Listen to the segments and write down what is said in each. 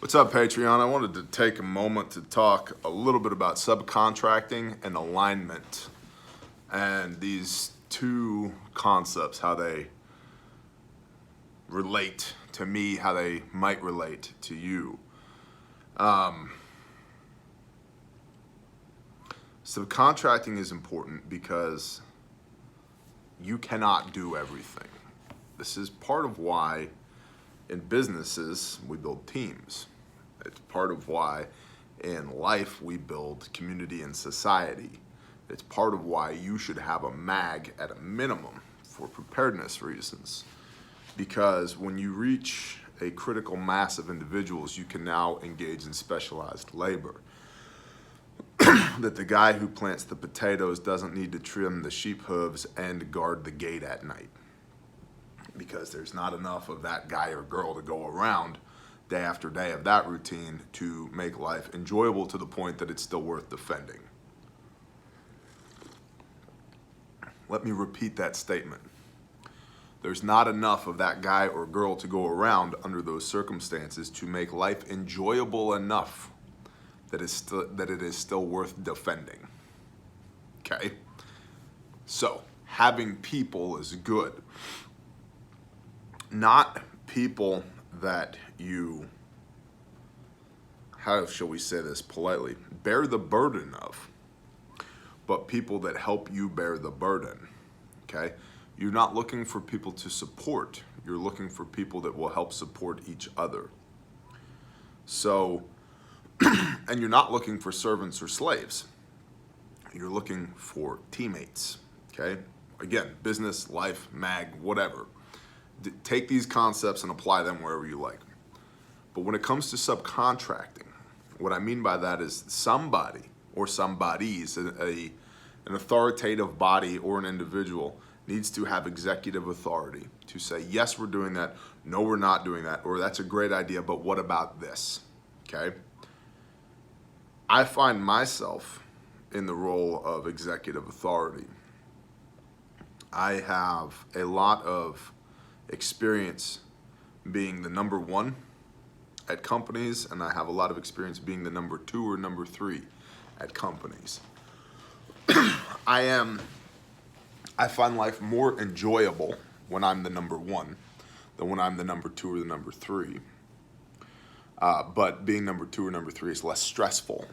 What's up, Patreon? I wanted to take a moment to talk a little bit about subcontracting and alignment and these two concepts, how they relate to me, how they might relate to you. Subcontracting is important because you cannot do everything. This is part of why in businesses we build teams. It's part of why in life we build community and society. It's part of why you should have a MAG at a minimum for preparedness reasons. Because when you reach a critical mass of individuals, you can now engage in specialized labor. That the guy who plants the potatoes doesn't need to trim the sheep hooves and guard the gate at night, because there's not enough of that guy or girl to go around day after day of that routine to make life enjoyable to the point that it's still worth defending. Let me repeat that statement. There's not enough of that guy or girl to go around under those circumstances to make life enjoyable enough that it is still worth defending. Okay? So, having people is good. Not people that you, how shall we say this politely, bear the burden of, but people that help you bear the burden. Okay? You're not looking for people to support. You're looking for people that will help support each other. So, and you're not looking for servants or slaves. You're looking for teammates. Okay? Again, business, life, MAG, whatever. Take these concepts and apply them wherever you like. But when it comes to subcontracting, what I mean by that is somebody or somebodies, an authoritative body or an individual needs to have executive authority to say, yes, we're doing that, no, we're not doing that, or that's a great idea, but what about this? Okay? I find myself in the role of executive authority. I have a lot of experience being the number one at companies, and I have a lot of experience being the number two or number three at companies. I find life more enjoyable when I'm the number one than when I'm the number two or the number three. But being number two or number three is less stressful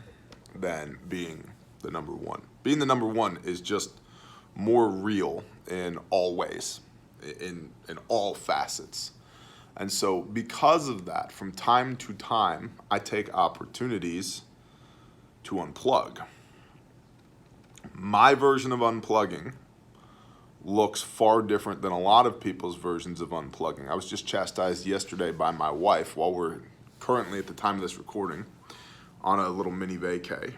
than being the number one. Being the number one is just more real in all ways, in all facets. And so because of that, from time to time, I take opportunities to unplug. My version of unplugging looks far different than a lot of people's versions of unplugging. I was just chastised yesterday by my wife while we're currently, at the time of this recording, on a little mini vacay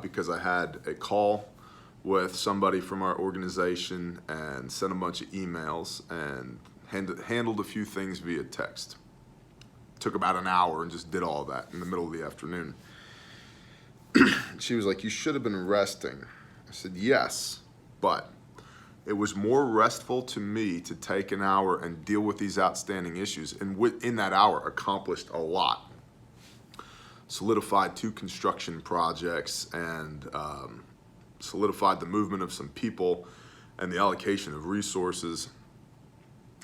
because I had a call with somebody from our organization and sent a bunch of emails and handled a few things via text. Took about an hour and just did all of that in the middle of the afternoon. She was like, "You should have been resting." I said, "Yes, but it was more restful to me to take an hour and deal with these outstanding issues, and in that hour accomplished a lot. Solidified 2 construction projects and solidified the movement of some people and the allocation of resources,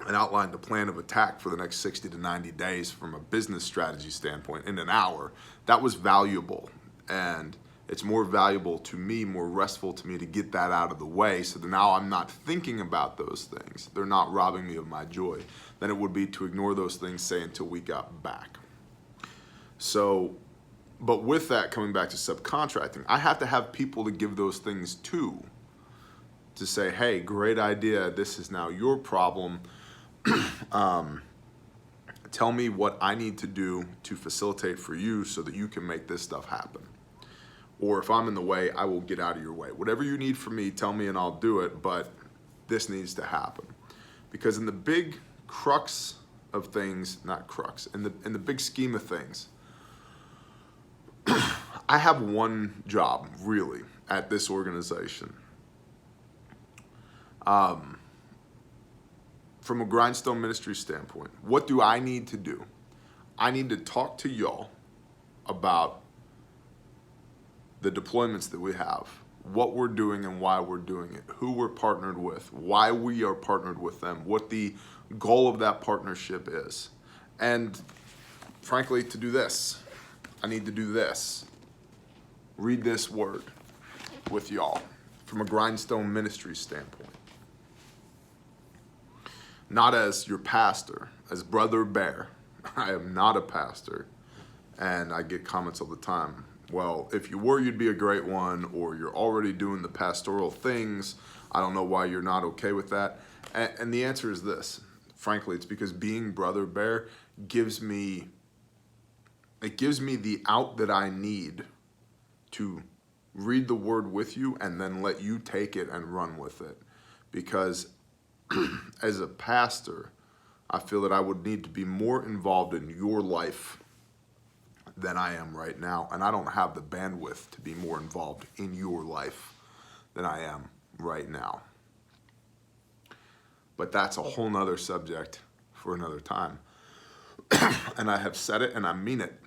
and outlined a plan of attack for the next 60 to 90 days from a business strategy standpoint in an hour. That was valuable, and it's more valuable to me, more restful to me to get that out of the way so that now I'm not thinking about those things. They're not robbing me of my joy than it would be to ignore those things, say, until we got back. So, but with that, coming back to subcontracting, I have to have people to give those things to say, hey, great idea, this is now your problem. Tell me what I need to do to facilitate for you so that you can make this stuff happen. Or if I'm in the way, I will get out of your way. Whatever you need from me, tell me and I'll do it, but this needs to happen. Because in the big crux of things, not crux, in the big scheme of things, I have one job, really, at this organization. From a Grindstone Ministry standpoint, what do I need to do? I need to talk to y'all about the deployments that we have, what we're doing and why we're doing it, who we're partnered with, why we are partnered with them, what the goal of that partnership is. And frankly, to do this, I need to do this. Read this word with y'all from a Grindstone Ministry standpoint. Not as your pastor, as Brother Bear. I am not a pastor. And I get comments all the time. Well, if you were, you'd be a great one, or you're already doing the pastoral things. I don't know why you're not okay with that. And the answer is this. Frankly, it's because being Brother Bear gives me the out that I need to read the word with you and then let you take it and run with it. Because as a pastor, I feel that I would need to be more involved in your life than I am right now. And I don't have the bandwidth to be more involved in your life than I am right now. But that's a whole nother subject for another time. And I have said it and I mean it.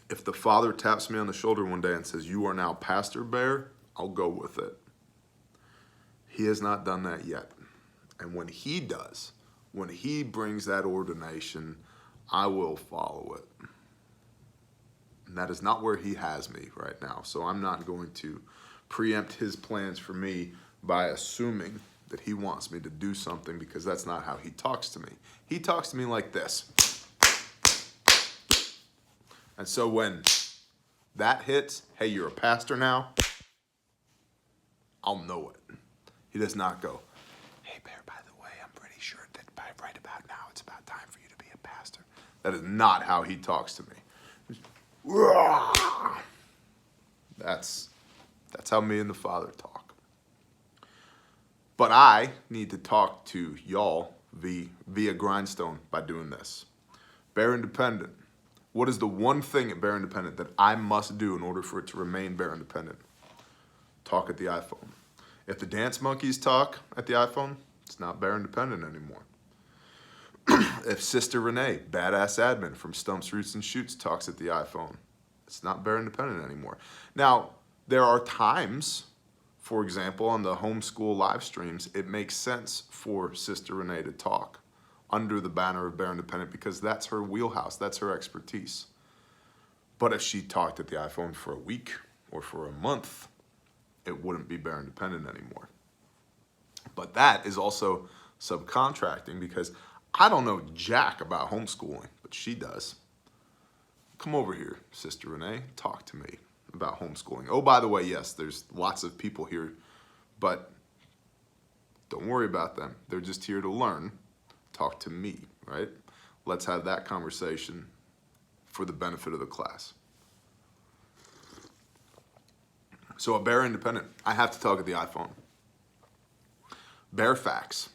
If the Father taps me on the shoulder one day and says, "You are now Pastor Bear," I'll go with it. He has not done that yet. And when he does, when he brings that ordination, I will follow it. And that is not where he has me right now. So I'm not going to preempt his plans for me by assuming that he wants me to do something, because that's not how he talks to me. He talks to me like this. And so when that hits, "Hey, you're a pastor now," I'll know it. He does not go, "Hey, Bear, by the way, I'm pretty sure that right about now it's about time for you to be a pastor." That is not how he talks to me. That's how me and the Father talk. But I need to talk to y'all via Grindstone by doing this. Bear Independent. What is the one thing at Bear Independent that I must do in order for it to remain Bear Independent? Talk at the iPhone. If the Dance Monkeys talk at the iPhone, it's not Bear Independent anymore. If Sister Renee, badass admin from Stumps, Roots, and Shoots, talks at the iPhone, it's not Bear Independent anymore. Now, there are times, for example, on the homeschool live streams, it makes sense for Sister Renee to talk under the banner of Bear Independent, because that's her wheelhouse, that's her expertise. But if she talked at the iPhone for a week or for a month, it wouldn't be Bear Independent anymore. But that is also subcontracting, because I don't know jack about homeschooling, but she does. Come over here, Sister Renee, talk to me about homeschooling. Oh, by the way, yes, there's lots of people here, but don't worry about them. They're just here to learn. Talk to me, right? Let's have that conversation for the benefit of the class. So at Bear Independent, I have to talk at the iPhone. Bear Facts.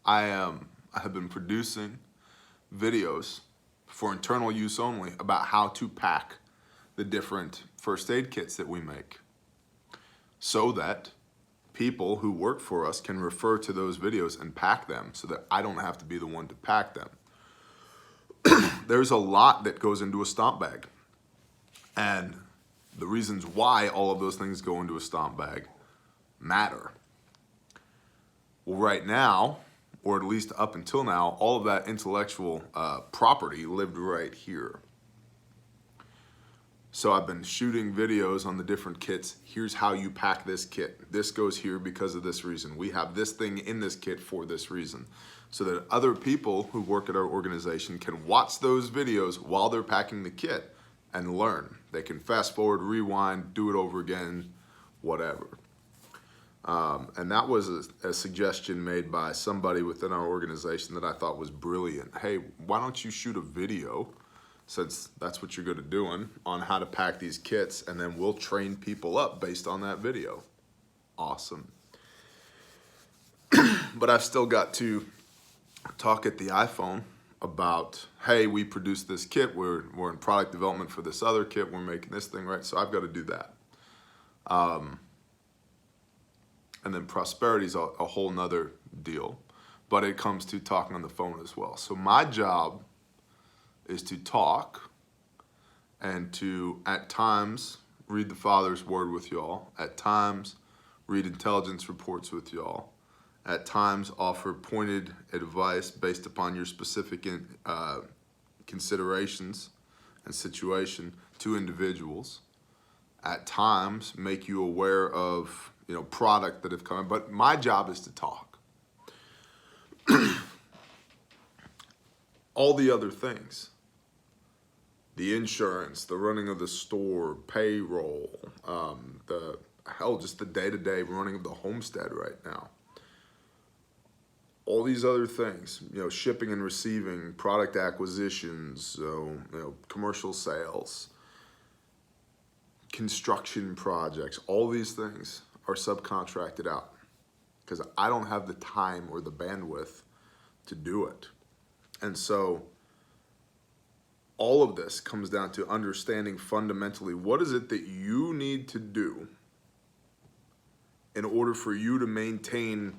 I have been producing videos for internal use only about how to pack the different first aid kits that we make, so that people who work for us can refer to those videos and pack them, so that I don't have to be the one to pack them. There's a lot that goes into a stomp bag, and the reasons why all of those things go into a stomp bag matter. Well, right now, or at least up until now, all of that intellectual property lived right here. So I've been shooting videos on the different kits. Here's how you pack this kit. This goes here because of this reason. We have this thing in this kit for this reason. So that other people who work at our organization can watch those videos while they're packing the kit and learn. They can fast forward, rewind, do it over again, whatever. And that was a suggestion made by somebody within our organization that I thought was brilliant. Hey, why don't you shoot a video, since that's what you're good at doing, on how to pack these kits, and then we'll train people up based on that video. Awesome. But I've still got to talk at the iPhone about, hey, we produced this kit, we're in product development for this other kit, we're making this thing, right? So I've got to do that. And then prosperity's a whole nother deal, but it comes to talking on the phone as well. So my job is to talk and to, at times, read the Father's Word with y'all, at times, read intelligence reports with y'all, at times, offer pointed advice based upon your specific considerations and situation to individuals, at times, make you aware of product that have come in. But my job is to talk. All the other things, the insurance, the running of the store, payroll, just the day-to-day running of the homestead right now. All these other things, shipping and receiving, product acquisitions, commercial sales, construction projects, all these things are subcontracted out because I don't have the time or the bandwidth to do it. And so all of this comes down to understanding fundamentally what is it that you need to do in order for you to maintain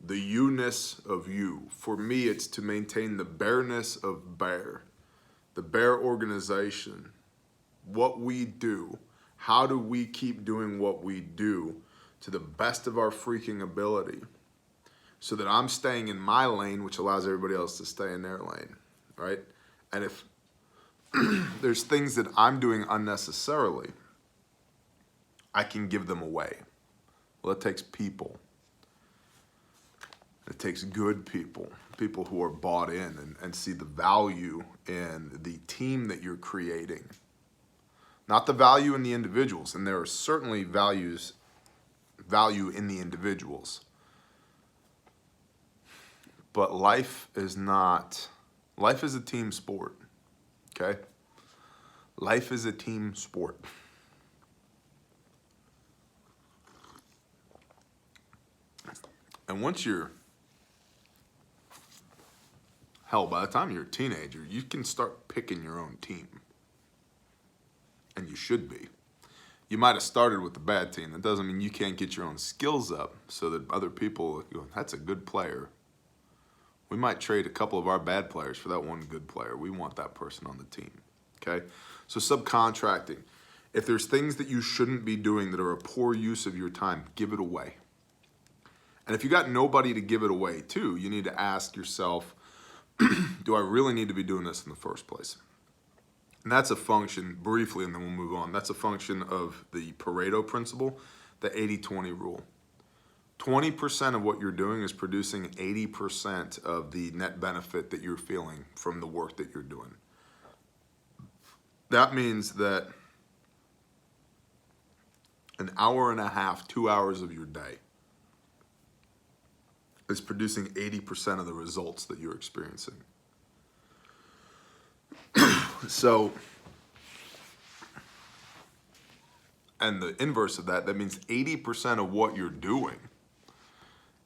the you-ness of you. For me, it's to maintain the bareness of Bear, the Bear organization, what we do. How do we keep doing what we do to the best of our freaking ability so that I'm staying in my lane, which allows everybody else to stay in their lane, right? And if there's things that I'm doing unnecessarily, I can give them away. Well, it takes people. It takes good people, people who are bought in and see the value in the team that you're creating. Not the value in the individuals, and there are certainly value in the individuals. But life is a team sport, okay? Life is a team sport. And once by the time you're a teenager, you can start picking your own team. And you should be. You might have started with a bad team. That doesn't mean you can't get your own skills up so that other people go, that's a good player. We might trade a couple of our bad players for that one good player. We want that person on the team, okay? So subcontracting. If there's things that you shouldn't be doing that are a poor use of your time, give it away. And if you got nobody to give it away to, you need to ask yourself, do I really need to be doing this in the first place? And that's a function, briefly, and then we'll move on. That's a function of the Pareto principle, the 80-20 rule. 20% of what you're doing is producing 80% of the net benefit that you're feeling from the work that you're doing. That means that an hour and a half, 2 hours of your day is producing 80% of the results that you're experiencing. So, and the inverse of that means 80% of what you're doing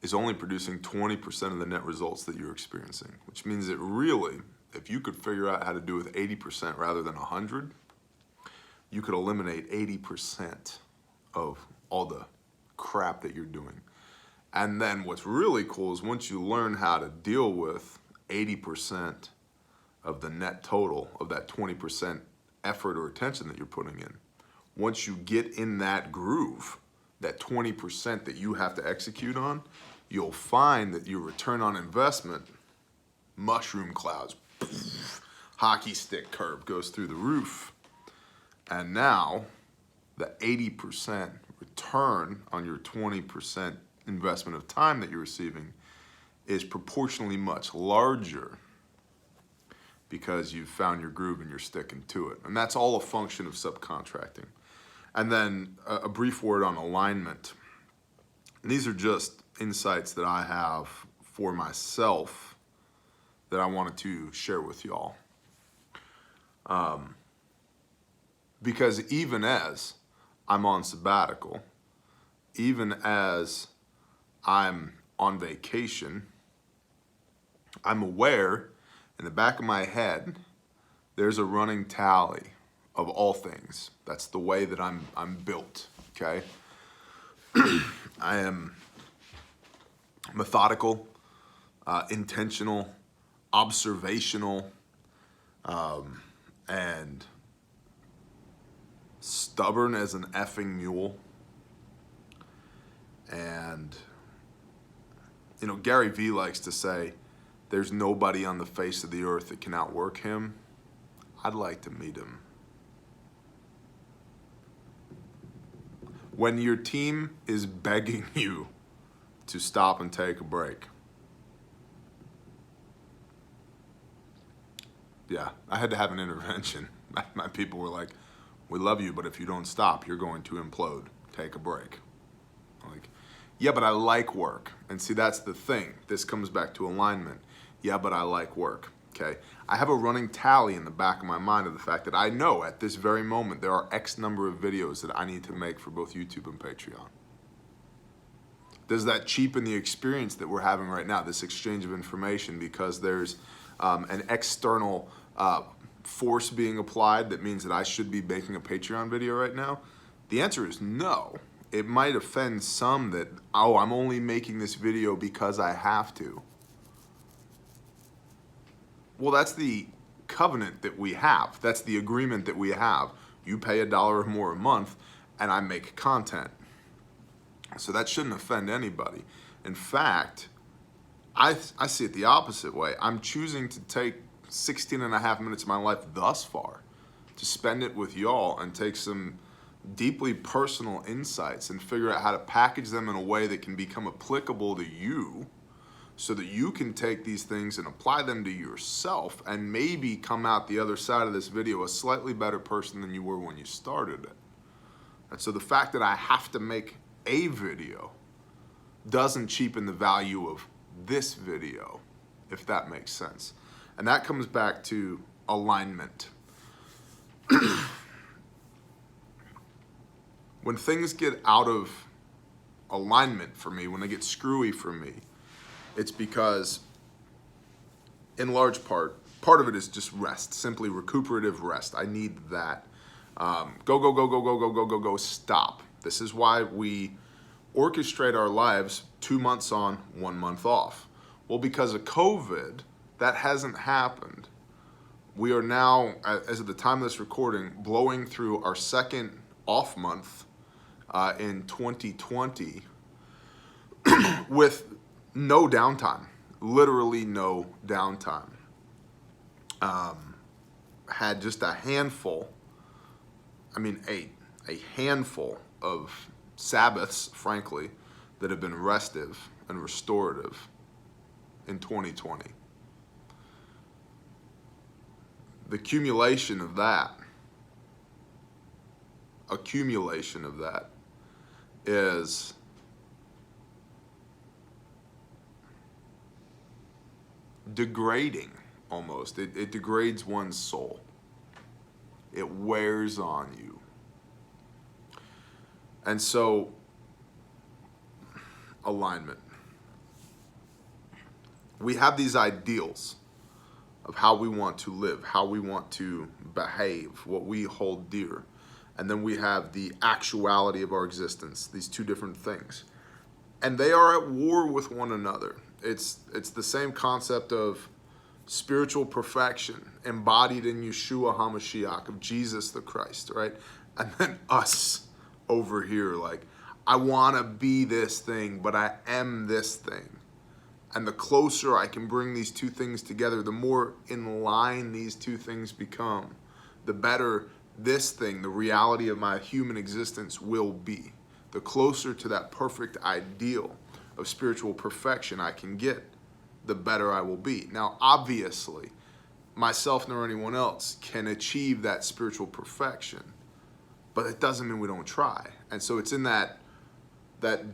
is only producing 20% of the net results that you're experiencing, which means that really, if you could figure out how to do with 80% rather than 100, you could eliminate 80% of all the crap that you're doing. And then what's really cool is once you learn how to deal with 80% of the net total of that 20% effort or attention that you're putting in, once you get in that groove, that 20% that you have to execute on, you'll find that your return on investment, mushroom clouds, hockey stick curve goes through the roof. And now the 80% return on your 20% investment of time that you're receiving is proportionally much larger because you've found your groove and you're sticking to it. And that's all a function of subcontracting. And then a brief word on alignment. And these are just insights that I have for myself that I wanted to share with y'all. Because even as I'm on sabbatical, even as I'm on vacation, I'm aware in the back of my head, there's a running tally of all things. That's the way that I'm built, okay? I am methodical, intentional, observational, and stubborn as an effing mule. And, Gary Vee likes to say, there's nobody on the face of the earth that can outwork him. I'd like to meet him. When your team is begging you to stop and take a break. Yeah, I had to have an intervention. My people were like, we love you, but if you don't stop, you're going to implode. Take a break. I'm like, yeah, but I like work. And see, that's the thing. This comes back to alignment. Yeah, but I like work. Okay. I have a running tally in the back of my mind of the fact that I know at this very moment there are X number of videos that I need to make for both YouTube and Patreon. Does that cheapen the experience that we're having right now, this exchange of information, because there's an external force being applied that means that I should be making a Patreon video right now? The answer is no. It might offend some that, oh, I'm only making this video because I have to. Well, that's the covenant that we have. That's the agreement that we have. You pay $1 or more a month, and I make content. So that shouldn't offend anybody. In fact, I see it the opposite way. I'm choosing to take 16 and a half minutes of my life thus far to spend it with y'all and take some deeply personal insights and figure out how to package them in a way that can become applicable to you, so that you can take these things and apply them to yourself and maybe come out the other side of this video a slightly better person than you were when you started it. And so the fact that I have to make a video doesn't cheapen the value of this video, if that makes sense. And that comes back to alignment. When things get out of alignment for me, when they get screwy for me, it's because, in large part of it is just rest, simply recuperative rest. I need that. Go, stop. This is why we orchestrate our lives 2 months on, 1 month off. Well, because of COVID, that hasn't happened. We are now, as of the time of this recording, blowing through our second off month in 2020 with no downtime, literally no downtime. Had just a handful, a handful of Sabbaths, frankly, that have been restive and restorative in 2020. The accumulation of that is degrading almost. It degrades one's soul. It wears on you. And so, alignment. We have these ideals of how we want to live, how we want to behave, what we hold dear. And then we have the actuality of our existence, these two different things. And they are at war with one another. It's the same concept of spiritual perfection embodied in Yeshua HaMashiach, of Jesus the Christ, right? And then us over here, like, I want to be this thing, but I am this thing. And the closer I can bring these two things together, the more in line these two things become, the better this thing, the reality of my human existence, will be. The closer to that perfect ideal of spiritual perfection I can get, the better I will be. Now, obviously, myself nor anyone else can achieve that spiritual perfection, but it doesn't mean we don't try. And so it's in that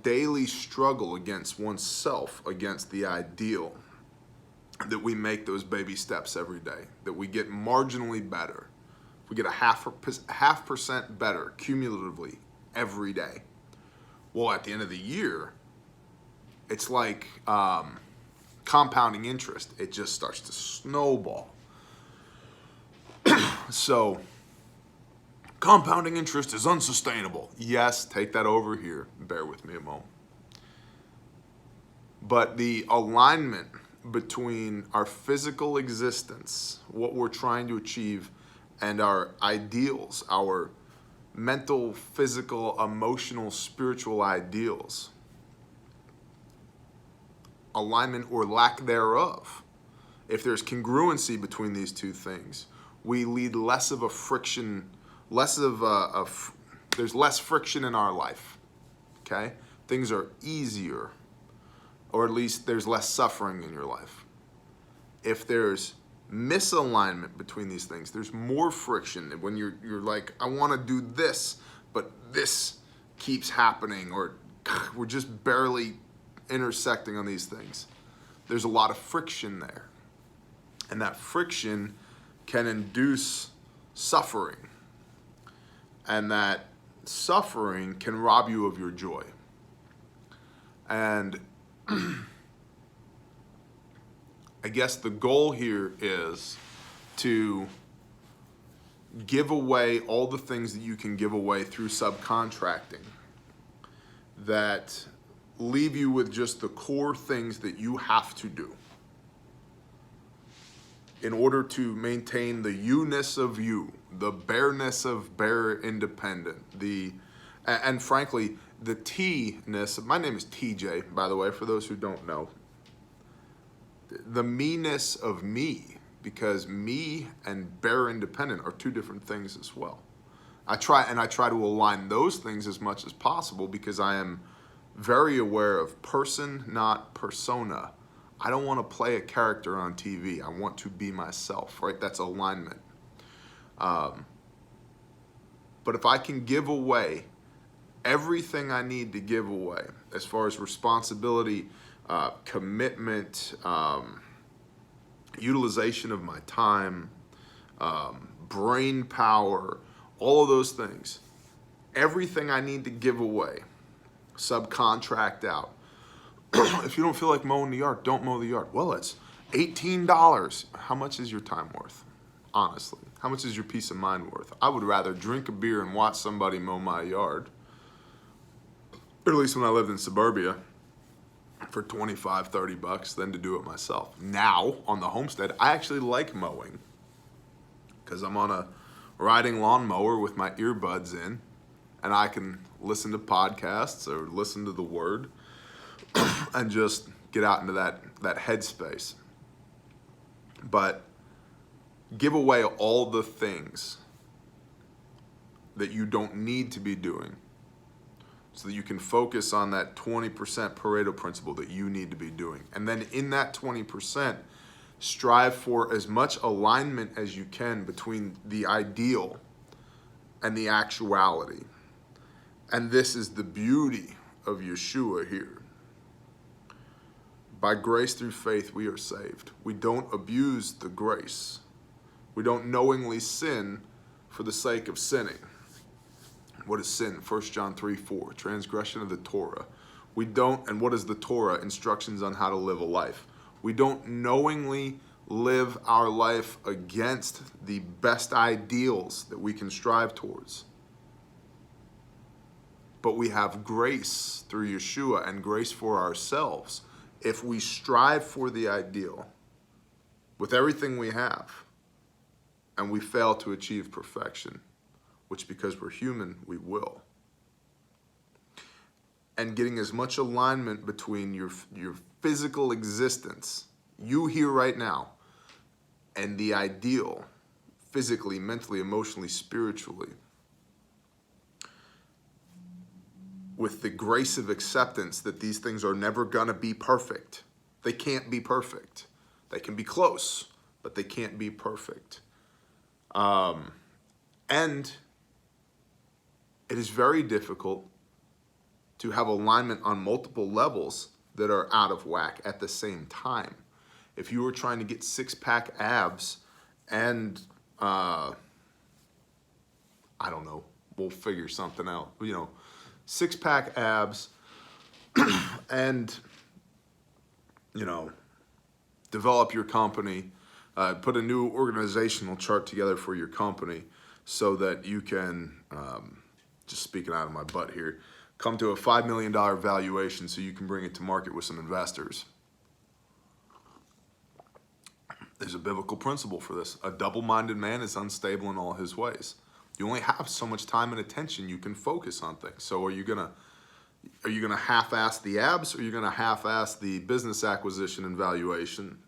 daily struggle against oneself, against the ideal, that we make those baby steps every day, that we get marginally better. We get a half percent better cumulatively every day. Well, at the end of the year, it's like compounding interest. It just starts to snowball. So, compounding interest is unsustainable. Yes, take that over here. Bear with me a moment. But the alignment between our physical existence, what we're trying to achieve, and our ideals, our mental, physical, emotional, spiritual ideals. Alignment or lack thereof. If there's congruency between these two things, we lead less of a friction, there's less friction in our life, okay? Things are easier, or at least there's less suffering in your life. If there's misalignment between these things, there's more friction when you're like, I want to do this, but this keeps happening, or we're just barely intersecting on these things. There's a lot of friction there. And that friction can induce suffering. And that suffering can rob you of your joy. And I guess the goal here is to give away all the things that you can give away through subcontracting that leave you with just the core things that you have to do in order to maintain the you-ness of you, the bareness of bare independent, and frankly, the T-ness. My name is TJ, by the way, for those who don't know. The me-ness of me, because me and bare independent are two different things as well. I try to align those things as much as possible because I am very aware of person, not persona. I don't want to play a character on TV. I want to be myself, right? That's alignment. But if I can give away everything I need to give away as far as responsibility, commitment, utilization of my time, brain power, all of those things, everything I need to give away, subcontract out. If you don't feel like mowing the yard, don't mow the yard. Well, it's $18. How much is your time worth? Honestly, how much is your peace of mind worth? I would rather drink a beer and watch somebody mow my yard, or at least when I lived in suburbia, for $25, $30 than to do it myself. Now, on the homestead, I actually like mowing because I'm on a riding lawnmower with my earbuds in, and I can listen to podcasts or listen to the Word and just get out into that headspace. But give away all the things that you don't need to be doing so that you can focus on that 20% Pareto principle that you need to be doing. And then in that 20%, strive for as much alignment as you can between the ideal and the actuality. And this is the beauty of Yeshua here. By grace through faith, we are saved. We don't abuse the grace. We don't knowingly sin for the sake of sinning. What is sin? 1 John 3:4, transgression of the Torah. We don't, and what is the Torah? Instructions on how to live a life. We don't knowingly live our life against the best ideals that we can strive towards. But we have grace through Yeshua and grace for ourselves if we strive for the ideal with everything we have and we fail to achieve perfection, which because we're human, we will. And getting as much alignment between your physical existence, you here right now, and the ideal, physically, mentally, emotionally, spiritually, with the grace of acceptance that these things are never gonna be perfect. They can't be perfect. They can be close, but they can't be perfect. And it is very difficult to have alignment on multiple levels that are out of whack at the same time. If you were trying to get six-pack abs and, I don't know, we'll figure something out, six-pack abs and, develop your company, put a new organizational chart together for your company so that you can, just speaking out of my butt here, come to a $5 million valuation so you can bring it to market with some investors. There's a biblical principle for this. A double-minded man is unstable in all his ways. You only have so much time and attention you can focus on things. So are you gonna half-ass the abs, or are you gonna half-ass the business acquisition and valuation?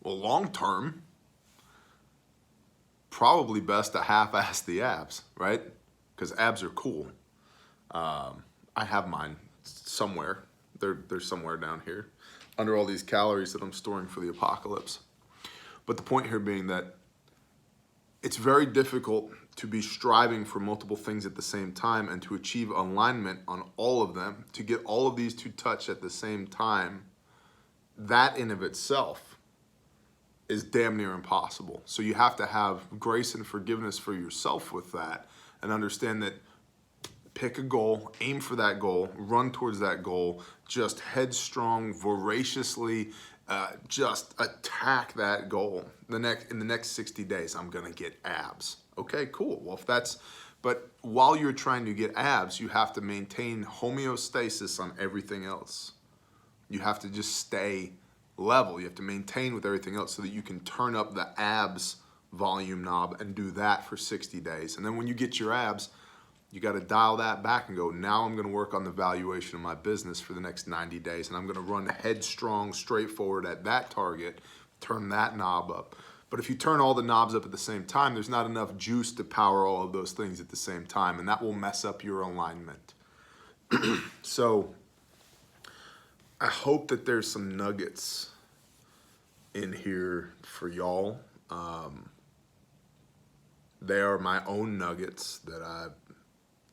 Well, long term, probably best to half-ass the abs, right? Because abs are cool. I have mine somewhere. They're somewhere down here under all these calories that I'm storing for the apocalypse. But the point here being that it's very difficult to be striving for multiple things at the same time and to achieve alignment on all of them, to get all of these to touch at the same time. That in of itself is damn near impossible. So you have to have grace and forgiveness for yourself with that, and understand that pick a goal, aim for that goal, run towards that goal, just headstrong, voraciously, just attack that goal. In the next 60 days, I'm gonna get abs. Okay, cool. Well, but while you're trying to get abs, you have to maintain homeostasis on everything else. You have to just stay level. You have to maintain with everything else so that you can turn up the abs volume knob and do that for 60 days. And then when you get your abs, you got to dial that back and go, now I'm going to work on the valuation of my business for the next 90 days. And I'm going to run headstrong, straightforward at that target, turn that knob up. But if you turn all the knobs up at the same time, there's not enough juice to power all of those things at the same time. And that will mess up your alignment. So I hope that there's some nuggets in here for y'all. They are my own nuggets that I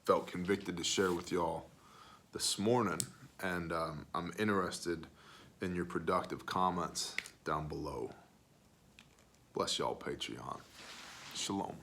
felt convicted to share with y'all this morning, and I'm interested in your productive comments down below. Bless y'all, Patreon. Shalom.